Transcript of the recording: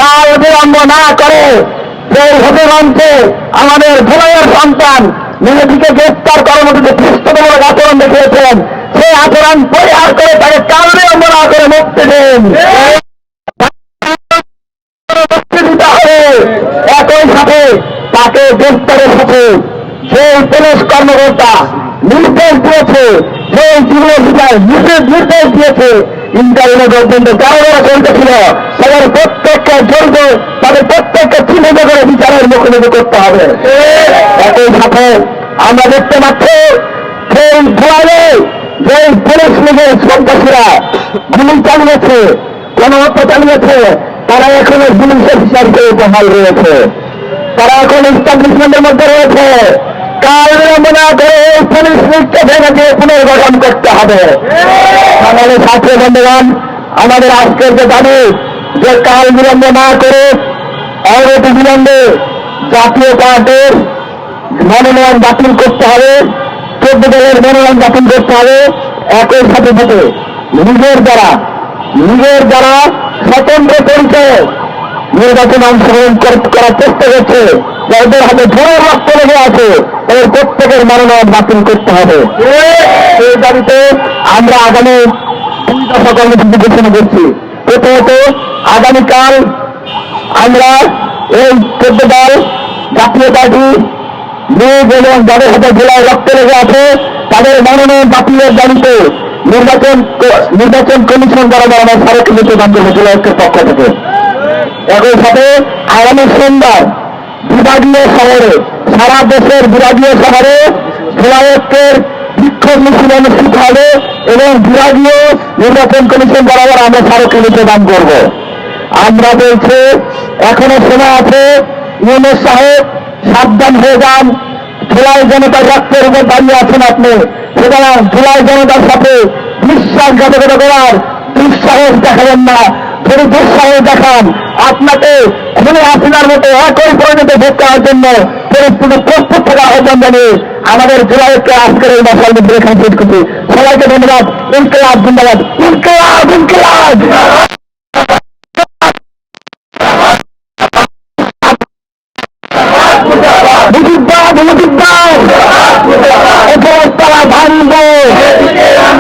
কাল বিলম্ব না করে যে হবিগঞ্জে আমাদের ভোলাইয়ের সন্তান মেহেদিকে গ্রেফতার করার মধ্যে যে দৃষ্টতামূলক আচরণ দেখিয়েছেন, সেই আচরণ পরিহার করে তাকে কাল বিলম্ব না করে মুক্তি দিন। দিতে হবে। একই সাথে তাকে গ্রেফতারের সাথে সেই পুলিশ কর্মকর্তা নির্দেশ দিয়েছে, সেই নির্দেশ দিয়েছে ইন্টারভিউ পর্যন্ত যারা চলতেছিল তাদের প্রত্যেককে জড়িত, তাদের প্রত্যেককে চিহ্নিত করে বিচারের মুখোমুখি করতে হবে। একই সাথে আমরা দেখতে পাচ্ছি সেই ভোয়ালে যে পুলিশ লীগের সন্ত্রাসীরা গুলি চালিয়েছে, গণহত্যা চালিয়েছে, তারা এখনো পুলিশের হিসাবে বহাল রয়েছে, তারা এখন ইস্টাবলিশমেন্টের মধ্যে রয়েছে। কাল বিলম্ব না করে এই পুলিশ লীগকে ভেঙে দিয়ে পুনর্গঠন করতে হবে। আমাদের ছাত্র বন্ধুগণ, আমাদের আজকের যে দাবি যে কাল বিলম্ব না করে অনতি বিলম্বে জাতীয় পার্টির মনোনয়ন বাতিল করতে হবে, 14 দলের মনোনয়ন বাতিল করতে হবে। একই সাথে সাথে নিজের যারা স্বতন্ত্র পরিচয় নির্বাচনে অংশগ্রহণ করার চেষ্টা করছে, যাদের হাতে ঝোড়ো রক্ত লেগে আছে, তাদের প্রত্যেকের মনোনয়ন বাতিল করতে হবে। এই দাবিতে আমরা আগামী 2 দফা কর্মসূচি ঘোষণা করছি। প্রথমত, আগামীকাল আমরা এই 14 দল জাতীয় পার্টি লীগ এবং যাদের হাতে জেলায় রক্ত লেগে আছে তাদের মনোনয়ন বাতিলের দাবিতে নির্বাচন কমিশন বরাবর আমরা স্মারকলিপি দান করবো জেলা ঐক্যের পক্ষ থেকে। একই সাথে আগামী সোমবার বিভাগীয় শহরে, সারা দেশের বিভাগীয় শহরে জেলা ঐক্যের বিক্ষোভ মিছিল অনুষ্ঠিত হবে এবং বিভাগীয় নির্বাচন কমিশন বরাবর আমরা স্মারকলিপি দান করব। আমরা বলছি এখনো সময় আছে, ইউনূস সাহেব সাবধান হয়ে যান। জুলাই জনতার রক্তের উপর দাঁড়িয়ে আছেন আপনি, সুতরাং জুলাই জনতার সাথে বিশ্বাসঘাতকতা করার দুঃসাহস দেখাবেন না। যদি দুঃসাহস দেখান, আপনাকে খুনে হাসিনার মতো একই পরিণতি ভোগ করার জন্য পরিস্থিতি প্রস্তুত থাকা আহ্বান জানিয়ে আমাদের জুলাইকে আজকের এই মশাল মধ্যে এখানে শেষ করছি। সবাইকে ধন্যবাদ। ইনকিলাব জিন্দাবাদ, ইনকিলাব ইনকিলাব।